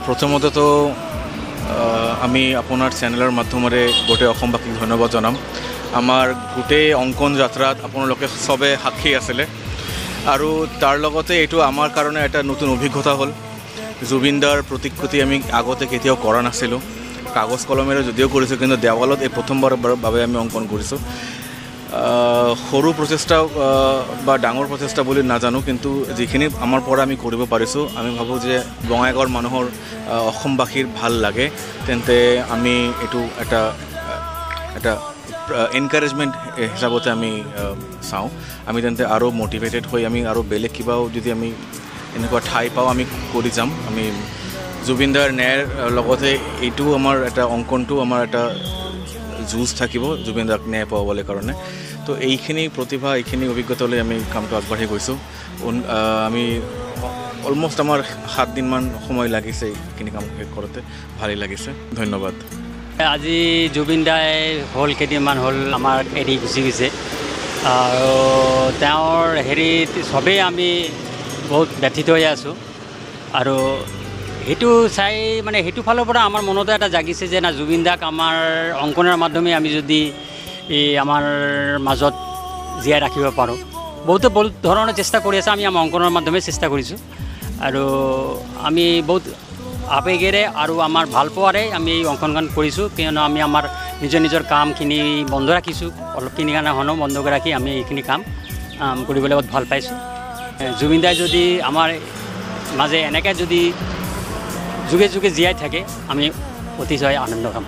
প্ৰথমতে তো আমি আপোনাৰ চেনেলৰ মাধ্যমেৰে গোটেই অসমবাসীক ধন্যবাদ জনাম। আমাৰ গোটেই অংকন যাত্ৰাত আপোনালোকে চবে সাক্ষী আছিলে আৰু তাৰ লগতে এইটো আমাৰ কাৰণে এটা নতুন অভিজ্ঞতা হ'ল। জুবিনদাৰ প্ৰতিকৃতি আমি আগতে কেতিয়াও কৰা নাছিলোঁ, কাগজ কলমেৰে যদিও কৰিছোঁ, কিন্তু দেৱালত এই প্ৰথমবাৰৰ বাবে আমি অংকন কৰিছোঁ। সৰু প্ৰচেষ্টা বা ডাঙৰ প্ৰচেষ্টা বুলি নাজানো, কিন্তু যিখিনি আমাৰ পৰা আমি কৰিব পাৰিছোঁ, আমি ভাবোঁ যে বঙাইগাঁৱৰ মানুহৰ অসমবাসীৰ ভাল লাগে, তেন্তে আমি এইটো এটা এনকাৰেজমেণ্ট হিচাপতে আমি চাওঁ। আমি তেন্তে আৰু মটিভেটেড হৈ আমি আৰু বেলেগ কিবাও যদি আমি এনেকুৱা ঠাই পাওঁ আমি কৰি যাম। আমি জুবিনদাৰ ন্যায়ৰ লগতে এইটো আমাৰ এটা অংকনটো আমাৰ এটা যুঁজ থাকিব জুবিনদাক ন্যায় পাবলৈ কাৰণে। তো এইখিনি প্ৰতিভা, এইখিনি অভিজ্ঞতা লৈ আমি কামটো আগবাঢ়ি গৈছোঁ। আমি অলমষ্ট আমাৰ 7 দিনমান সময় লাগিছে এইখিনি কাম শেষ কৰোঁতে, ভালেই লাগিছে। ধন্যবাদ। আজি জুবিন দাই হ'ল কেইদিনমান হ'ল আমাৰ এৰি গুচি গৈছে আৰু তেওঁৰ হেৰিত চবেই আমি বহুত ব্যথিত হৈ আছোঁ আৰু সেইটো চাই মানে সেইটো ফালৰ পৰা আমাৰ মনতে এটা জাগিছে যে না জুবিন দাক আমাৰ অংকনৰ মাধ্যমে আমি যদি আমাৰ মাজত জীয়াই ৰাখিব পাৰোঁ। বহুত ধৰণৰ চেষ্টা কৰি আছে, আমি আমাৰ অংকনৰ মাধ্যমে চেষ্টা কৰিছোঁ আৰু আমি বহুত আৱেগেৰে আৰু আমাৰ ভালপোৱাৰে আমি এই অংকনখন কৰিছোঁ, কিয়নো আমি আমাৰ নিজৰ কামখিনি বন্ধ ৰাখিছোঁ, অলপখিনি কাৰণে হ'লেও বন্ধ ৰাখি আমি এইখিনি কাম কৰিবলৈ বহুত ভাল পাইছোঁ। জুবিন দাই যদি আমাৰ মাজে এনেকৈ যদি যুগে যুগে জীয়াই থাকে, আমি অতিশয় আনন্দ পাম।